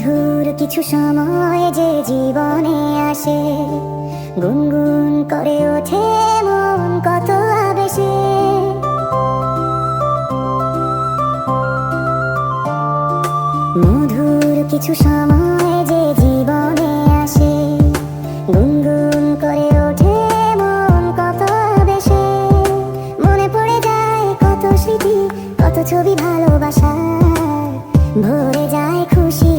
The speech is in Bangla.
মধুর কিছু সময় যে জীবনে আসে, গুনগুন করে ওঠে মন কত আবেশে। মধুর কিছু সময় যে জীবনে আসে, গুনগুন করে ওঠে মন কত আবেশে। মনে পড়ে যায় কত স্মৃতি, কত ছবি ভালোবাসার, ভরে যায় খুশি